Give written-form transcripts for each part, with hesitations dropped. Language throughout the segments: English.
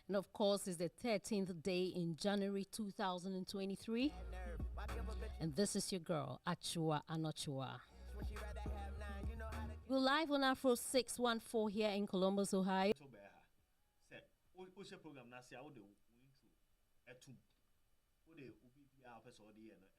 And of course, it's the 13th day in January 2023. And this is your girl, Adwoa Anochua. We're live on Afro 614 here in Columbus, Ohio. Program Nasia, what the intro, etum, what the UBPR episode, and etum.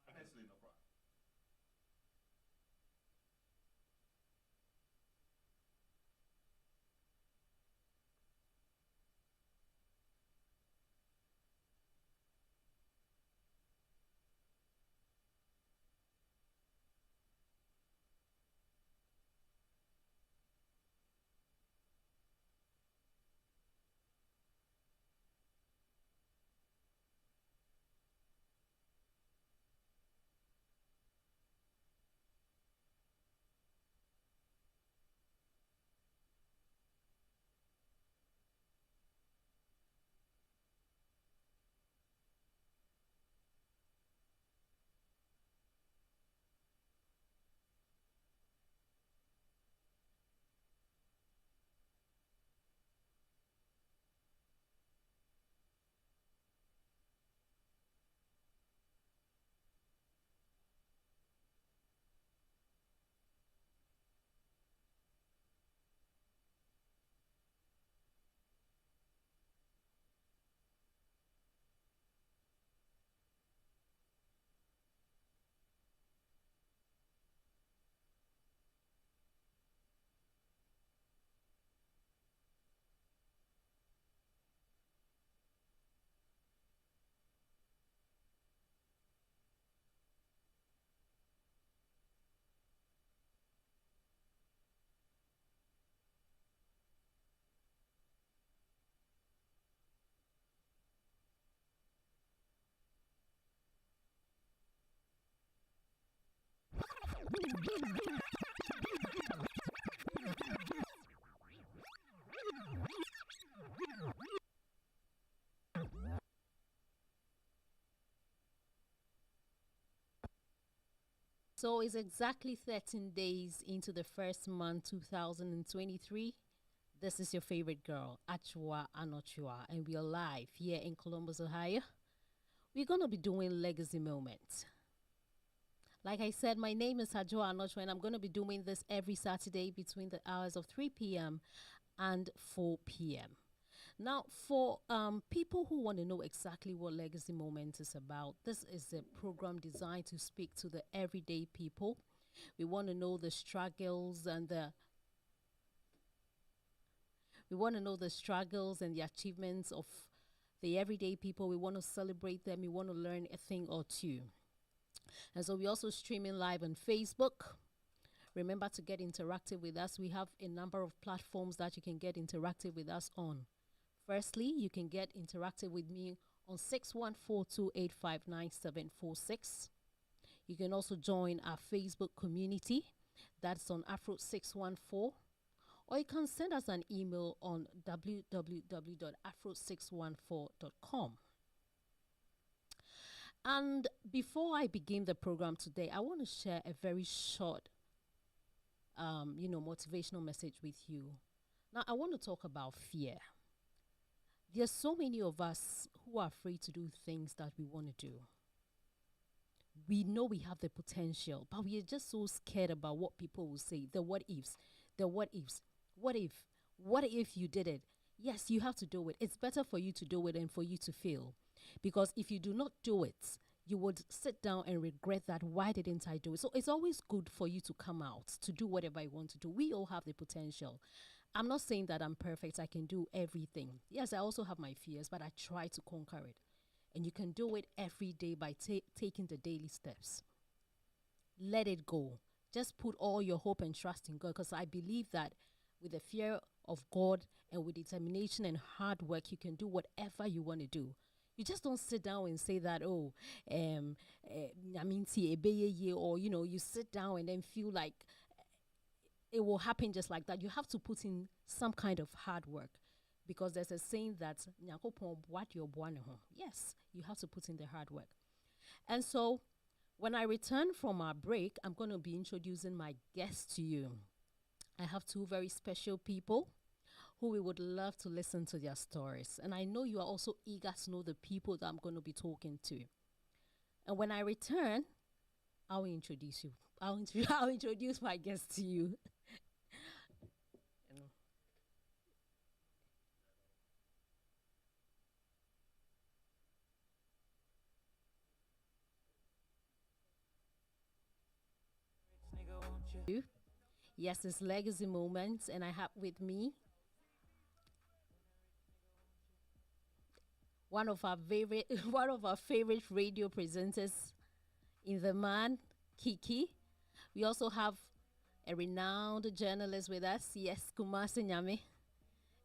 Honestly, no problem. So it's exactly 13 days into the first month, 2023. This is your favorite girl, Adwoa Anochua, and we are live here in Columbus, Ohio. We're going to be doing Legacy Moment. Like I said, my name is Adwoa Anochua, and I'm going to be doing this every Saturday between the hours of 3 p.m. and 4 p.m. Now, for people who want to know exactly what Legacy Moment is about, this is a program designed to speak to the everyday people. We want to know the struggles and the achievements of the everyday people. We want to celebrate them. We want to learn a thing or two. And so we're also streaming live on Facebook. Remember to get interactive with us. We have a number of platforms that you can get interactive with us on. Firstly, you can get interactive with me on 614-285-9746. You can also join our Facebook community. That's on Afro614. Or you can send us an email on www.afro614.com. And before I begin the program today, I want to share a very short, motivational message with you. Now, I want to talk about fear. There's so many of us who are afraid to do things that we want to do. We know we have the potential, but we are just so scared about what people will say. The what ifs, the what ifs. What if you did it? Yes, you have to do it. It's better for you to do it and for you to fail. Because if you do not do it, you would sit down and regret that. Why didn't I do it? So it's always good for you to come out to do whatever you want to do. We all have the potential. I'm not saying that I'm perfect. I can do everything. Yes, I also have my fears, but I try to conquer it. And you can do it every day by taking the daily steps. Let it go. Just put all your hope and trust in God, because I believe that with the fear of God and with determination and hard work, you can do whatever you want to do. You just don't sit down and say that, oh, I mean, or, you sit down and then feel like it will happen just like that. You have to put in some kind of hard work, because there's a saying that, "Nyankopɔn boa deɛ ɔboa ne ho." Yes, you have to put in the hard work. And so when I return from our break, I'm going to be introducing my guests to you. I have two very special people who we would love to listen to their stories. And I know you are also eager to know the people that I'm going to be talking to. And when I return, I'll introduce you. I'll introduce my guests to you. Yes, it's Legacy Moments, and I have with me one of our favorite one of our favorite radio presenters in the man, Kiki. We also have a renowned journalist with us, yes, Kumasi Nyame,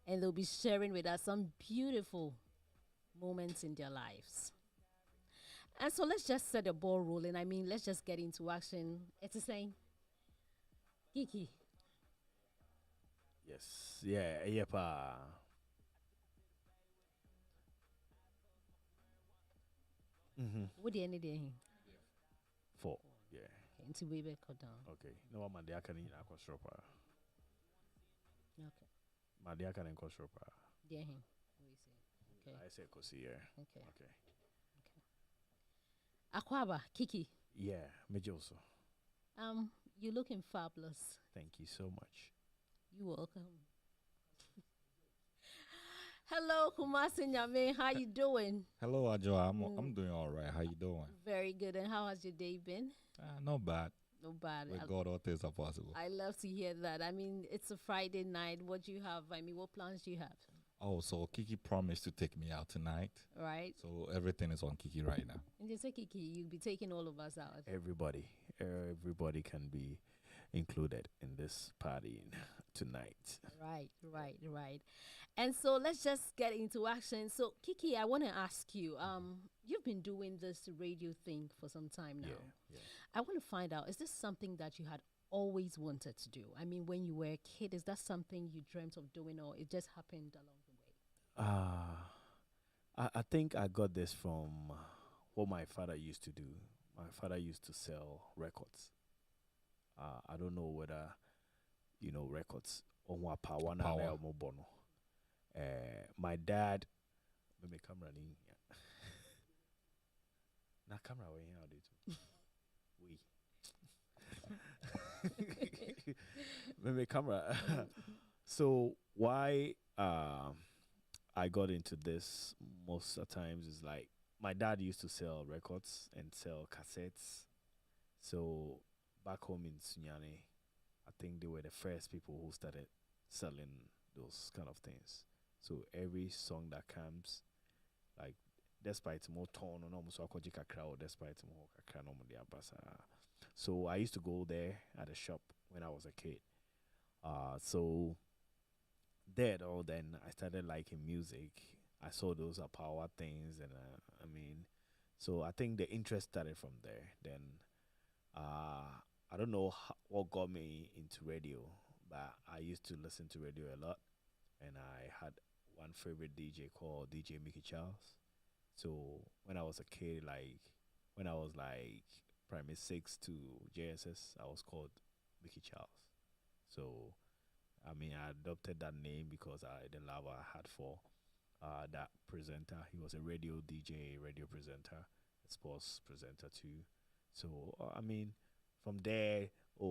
and they'll be sharing with us some beautiful moments in their lives. And so let's just set the ball rolling. I mean, let's just get into action. It's the same. Kiki, Yes. Yeah. Yeah. Pa. what do you need? Four. Yeah. Into baby cut down. Okay. No one man. They can in akosropa. Okay. Man, they can in akosropa. Yeah. What you say? Okay. I say kosi. Yeah. Okay. Okay. Akwaba, Kiki. Yeah. Me also. You're looking fabulous. Thank you so much. You're welcome. Hello, Kumasi Nyame. How you doing? Hello, Adwoa. I'm doing all right. How you doing? Very good. And how has your day been? Not bad. No bad. With God, all things are possible. I love to hear that. I mean, it's a Friday night. What do you have? I mean, what plans do you have? Oh, so Kiki promised to take me out tonight. Right. So everything is on Kiki right now. And you say, Kiki, you'll be taking all of us out. Everybody can be included in this party tonight. Right. And so let's just get into action. So, Kiki, I want to ask you, you've been doing this radio thing for some time now. Yeah. I want to find out, is this something that you had always wanted to do? I mean, when you were a kid, is that something you dreamt of doing, or it just happened along the way? I think I got this from what my father used to do. My father used to sell records. I don't know whether records on what power na Power. mo bono. My dad, me camera ni na camera we here do we me camera. So why I got into this most of the times is like my dad used to sell records and sell cassettes. So back home in Sunyane, I think they were the first people who started selling those kind of things. So every song that comes, like despite more tone or almost akojika crowd, despite more kakra no mo dia basa. So I used to go there at the shop when I was a kid. So then I started liking music. I saw those power things, and I mean, so I think the interest started from there. Then I don't know what got me into radio, but I used to listen to radio a lot, and I had one favorite DJ called DJ Mickey Charles. So when I was a kid, like when I was like primary 6 to JSS, I was called Mickey Charles. So I mean, I adopted that name because the love I had for that presenter. He was a radio DJ, radio presenter, a sports presenter too. So I mean, from there,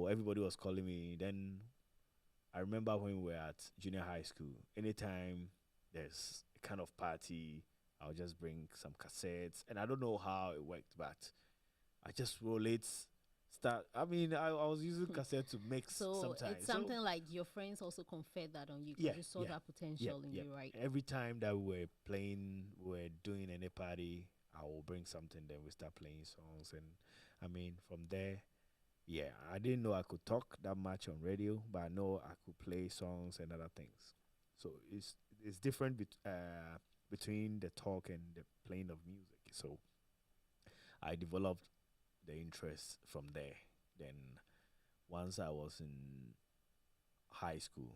everybody was calling me. Then I remember when we were at junior high school. Anytime there's a kind of party, I'll just bring some cassettes, and I don't know how it worked, but I just roll it. I mean, I was using cassette to mix So sometimes. it's something like your friends also conferred that on you, because Yeah, you saw yeah, that potential in yeah. you, right? Every time that we were playing, we were doing any party, I will bring something, then we start playing songs. And I mean, from there, yeah, I didn't know I could talk that much on radio, but I know I could play songs and other things. So it's different between the talk and the playing of music. So I developed the interest from there. Then once I was in high school,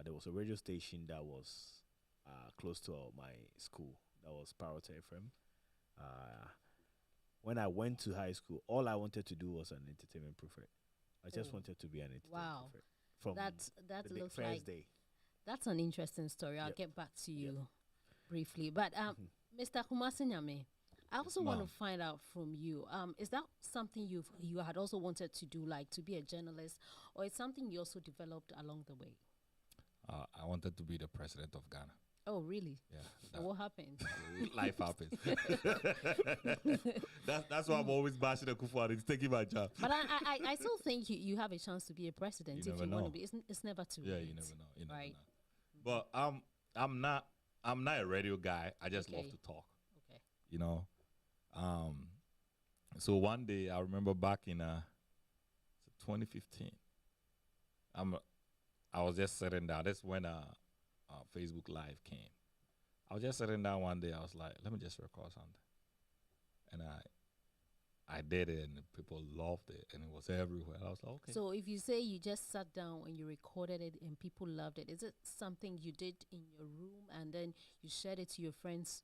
there was a radio station that was close to my school. That was Parrot FM. Uh, when I went to high school, all I wanted to do was an entertainment prefect. I just Oh, wanted to be an entertainment wow. prefect from That the looks first like day. that's an interesting story. I'll Yep. get back to Yep. you briefly. But Mr. Kumasinyame, I Yes, also want to ma'am. find out from you. Is that something you had also wanted to do, like to be a journalist, or it's something you also developed along the way? I wanted to be the president of Ghana. Oh, really? Yeah, And what happened? life happens. That's why I'm always bashing the Kufuor. He's taking my job. But I still think you have a chance to be a president You if never you want know. to be. It's never too Yeah, late. you never know. You never Right. know. But I'm not a radio guy. I just love Okay. to talk. Okay. You know. So one day I remember back in 2015. I'm I was just sitting down. That's when Facebook Live came. I was just sitting down one day. I was like, let me just record something, and I did it, and people loved it, and it was everywhere. I was like, okay. So if you say you just sat down and you recorded it and people loved it, is it something you did in your room and then you shared it to your friends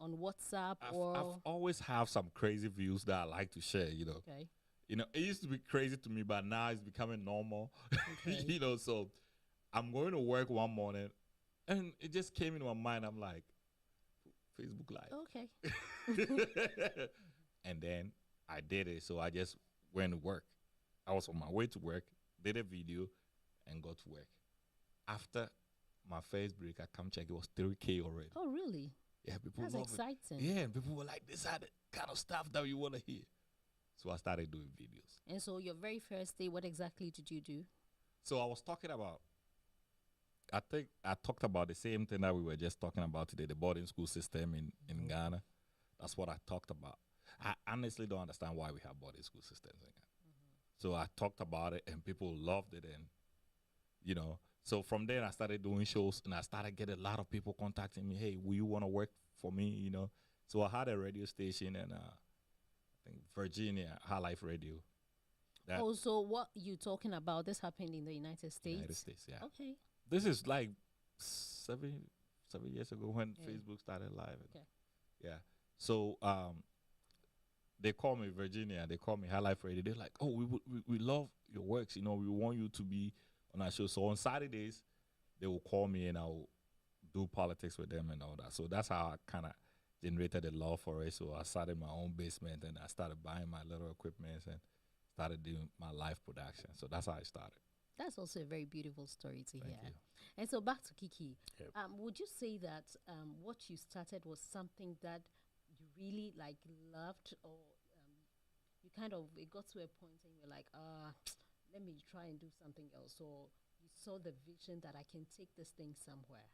on WhatsApp I've always have some crazy views that I like to share. okay? It used to be crazy to me, but now it's becoming normal. Okay. So I'm going to work one morning, and it just came into my mind. I'm like, Facebook Live. Okay. And then I did it. So I just went to work. I was on my way to work, did a video, and got to work. After my first break, I come check. It was 3K already. Oh, really? Yeah, people That's love it. exciting. Yeah, and people were like, "This are the kind of stuff that you want to hear." So I started doing videos. And so your very first day, what exactly did you do? So I was talking about. I think I talked about the same thing that we were just talking about today, the boarding school system in Ghana. That's what I talked about. I honestly don't understand why we have boarding school systems in Ghana. So I talked about it, and people loved it, and So from there, I started doing shows, and I started getting a lot of people contacting me. Hey, will you want to work for me? So I had a radio station in I think Virginia, High Life Radio. That Oh, so what you talking about? This happened in the United States. United States, yeah. Okay. This is like 7 years ago when Yeah. Facebook started live. Okay. Yeah. So they call me Virginia. They call me High Life Radio. They're like, oh, we love your works. We want you to be on our show. So on Saturdays, they will call me and I'll do politics with them and all that. So that's how I kind of generated a love for it. So I started my own basement and I started buying my little equipment and started doing my live production. So that's how I started. That's also a very beautiful story to Thank hear. you. And so back to Kiki. Yep. Would you say that what you started was something that you really like loved, or you kind of it got to a point and you're like, let me try and do something else, or you saw the vision that I can take this thing somewhere?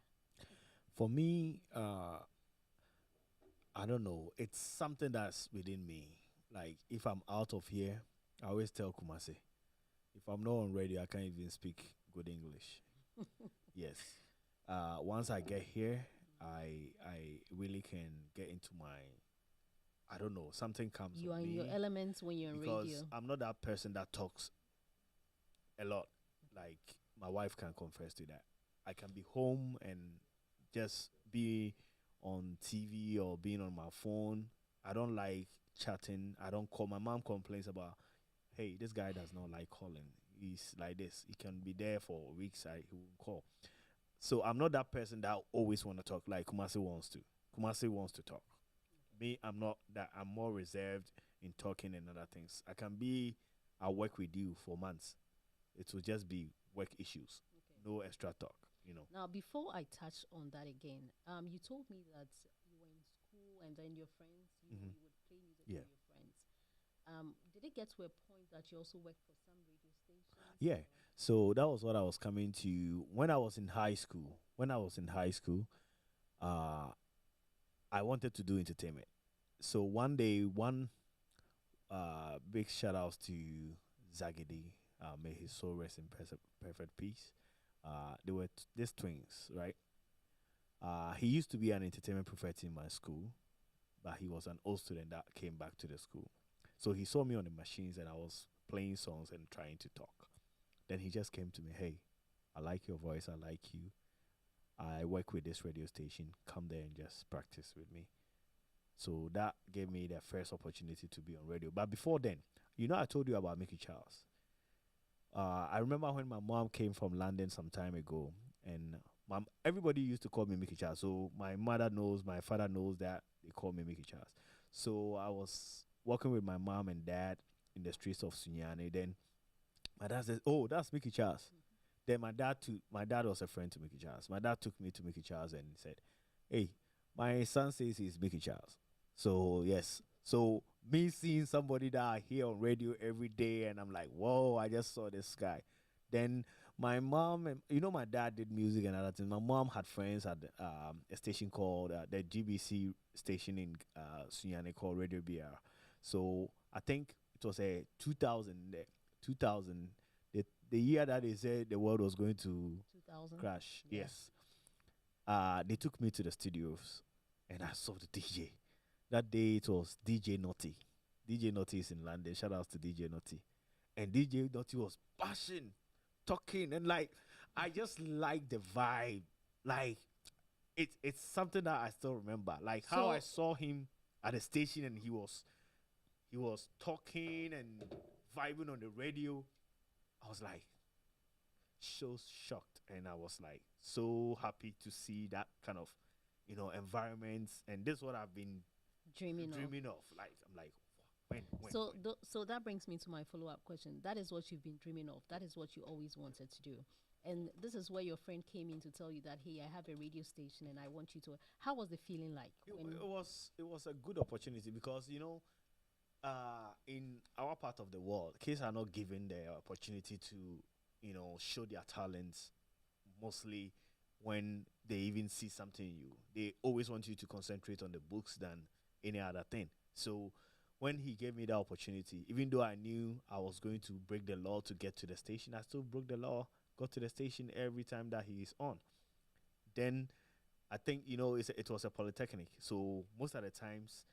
For me, I don't know. It's something that's within me. Like if I'm out of here, I always tell Kumasi, if I'm not on radio, I can't even speak good English. Yes. Once I get here, I really can get into my. I don't know. Something comes. You on are in me your elements when you're on because radio. I'm not that person that talks a lot. Like my wife can confess to that. I can be home and just be on TV or being on my phone. I don't like chatting. I don't call. My mom complains about, hey, this guy does not like calling. He's like this. He can be there for weeks. He will call. So I'm not that person that always want to talk like Kumasi wants to. Kumasi wants to talk. Me, I'm not that. I'm more reserved in talking and other things. I'll work with you for months. It will just be work issues. No extra talk, Now, before I touch on that again, you told me that you were in school and then your friends, you would play music Yeah. for your friends. Did it get to a point that you also worked for some radio stations? Yeah. So that was what I was coming to when I was in high school. When I was in high school, I wanted to do entertainment. So one day, one big shout outs to Zagidi. May his soul rest in perfect peace. They were these twins, right? He used to be an entertainment prefect in my school, but he was an old student that came back to the school. So he saw me on the machines and I was playing songs and trying to talk. Then he just came to me, hey, I like your voice, I like you. I work with this radio station. Come there and just practice with me. So that gave me the first opportunity to be on radio. But before then, I told you about Mickey Charles. I remember when my mom came from London some time ago, and everybody used to call me Mickey Charles. So my mother knows, my father knows that they call me Mickey Charles. So I was walking with my mom and dad in the streets of Sunyani. Then my dad says, "Oh, that's Mickey Charles." Then my dad was a friend to Mickey Charles. My dad took me to Mickey Charles and said, "Hey, my son says he's Mickey Charles." So yes, so me seeing somebody that I hear on radio every day, and I'm like, whoa, I just saw this guy. Then my mom and my dad did music and other things. My mom had friends at a station called the GBC station in Sunyani called Radio BR. So I think it was a 2000 the year that they said the world was going to 2000. crash. Yeah. Yes. They took me to the studios and I saw the DJ. That day it was DJ Naughty. DJ Naughty is in London. Shout out to DJ Naughty. And DJ Naughty was bashing, talking, and like I just like the vibe. Like it's something that I still remember. Like how I So saw him at the station and he was talking and vibing on the radio. I was like so shocked and I was like so happy to see that kind of environments, and this is what I've been dreaming of. dreaming of. Like I'm like, when So, when? so that brings me to my follow-up question. That is what you've been dreaming of. That is what you always wanted to do. And this is where your friend came in to tell you that, hey, I have a radio station and I want you to. How was the feeling like when? It was a good opportunity because in our part of the world, kids are not given the opportunity to show their talents, mostly when they even see something in you. They always want you to concentrate on the books than any other thing. So when he gave me that opportunity, even though I knew I was going to break the law to get to the station, I still broke the law, got to the station every time that he is on. Then I think it was a polytechnic, so most of the times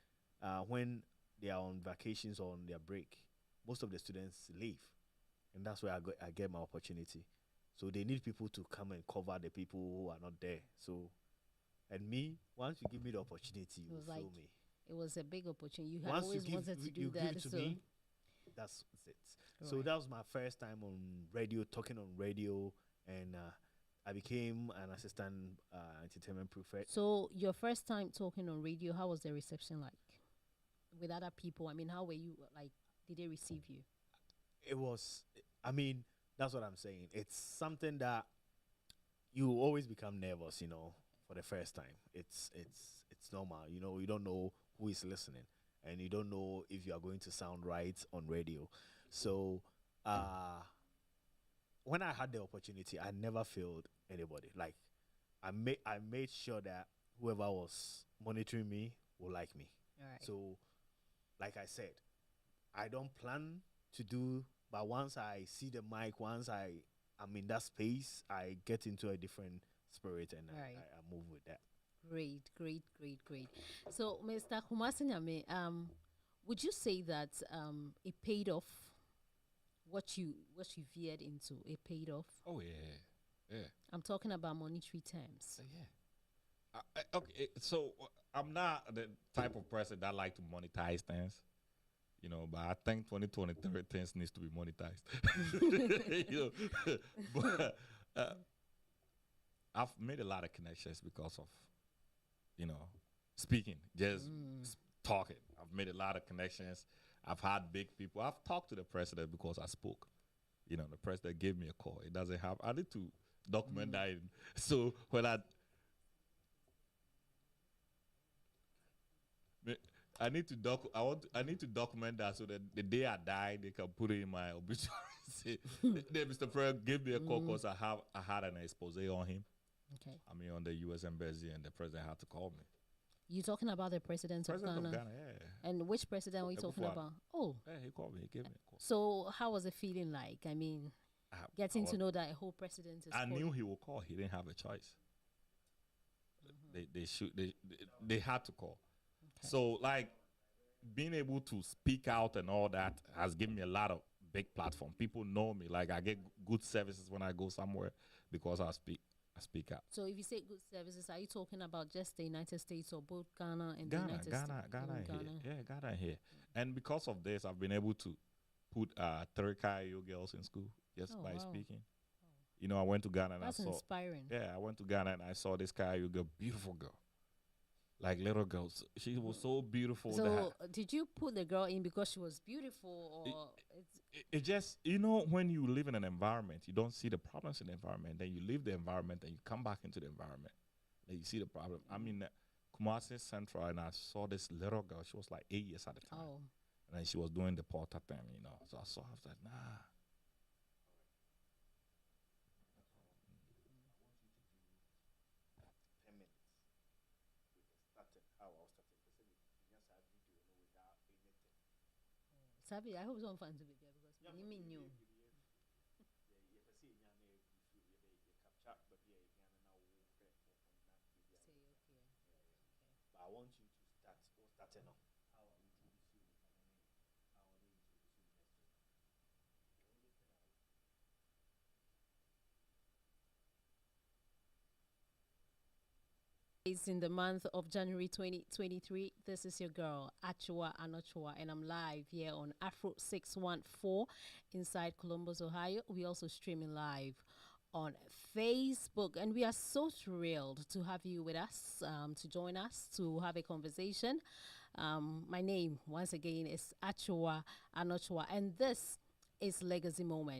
when they are on vacations or on their break, most of the students leave, and that's where I get my opportunity. So they need people to come and cover the people who are not there. So and me, once you give me the opportunity, It you was will like feel me. it was a big opportunity. You had Once always wanted to do you give that. it to So, me, that's it. So right. that was my first time on radio, talking on radio, and I became an assistant entertainment prefect. So your first time talking on radio, how was the reception like with other people? I mean, how were you like? Did they receive you? It was, I mean, that's what I'm saying. It's something that you always become nervous, for the first time. It's normal. You don't know who is listening, and you don't know if you are going to sound right on radio. So, when I had the opportunity, I never failed anybody. Like I made sure that whoever was monitoring me will like me. All right. So, like I said, I don't plan to do, but once I see the mic, once I'm in that space, I get into a different spirit and Right. I move with that. Great, great, great, great. So, Mr. Kumasinyame, would you say that it paid off what you veered into? It paid off. Oh yeah, yeah. I'm talking about monetary terms. So yeah. Okay, so I'm not the type of person that like to monetize things, but I think 2023 things needs to be monetized. But I've made a lot of connections because of, you know, speaking, just talking. I've made a lot of connections. I've had big people. I've talked to the president because I spoke. The president gave me a call. It doesn't have. I need to document that. So when I need to I need to document that so that the day I die, they can put it in my obituary. Say, then Mr. President gave me a call because I had an expose on him. Okay. I mean, on the U.S. embassy, and the president had to call me. You talking about the president of President of Ghana? Ghana, yeah. And which president are we talking Akufo-Addo. about? Oh, Yeah, he called me. He gave me a call. so how was it feeling like? I mean, I, I, getting was, to know that a whole president is I knew calling. he would call. He didn't have a choice. Mhm. They had to call. Okay. So like being able to speak out and all that has given me a lot of big platform. People know me. Like I get good services when I go somewhere because I speak. I speak out. So if you say good services, are you talking about just the United States or both Ghana and the Ghana, United Ghana, States? Ghana In here. Ghana. Yeah, Ghana here. And because of this, I've been able to put 3 KIO girls in school just Oh, by wow. speaking. You know, I went to Ghana and That's I saw. inspiring. Yeah, I went to Ghana and I saw this KIO girl, beautiful girl, like little girls. She was so beautiful. So that did you put the girl in because she was beautiful, or it just, you know, when you live in an environment, you don't see the problems in the environment. Then you leave the environment and you come back into the environment. Then you see the problem. I mean, Kumasi Central, and I saw this little girl. She was like 8 years at the time. oh, And then she was doing the porter thing, you know. So I saw her, I was like, nah. Sabi, I hope someone finds a baby because me me new. Say okay. But I want you to start starting off. How I introduce you, how I introduce you next week. It's in the month of January 2023. This is your girl, Adwoa Anochua, and I'm live here on Afro 614 inside Columbus, Ohio. We also streaming live on Facebook, and we are so thrilled to have you with us, to join us, to have a conversation. My name, once again, is Adwoa Anochua, and this is Legacy Moment.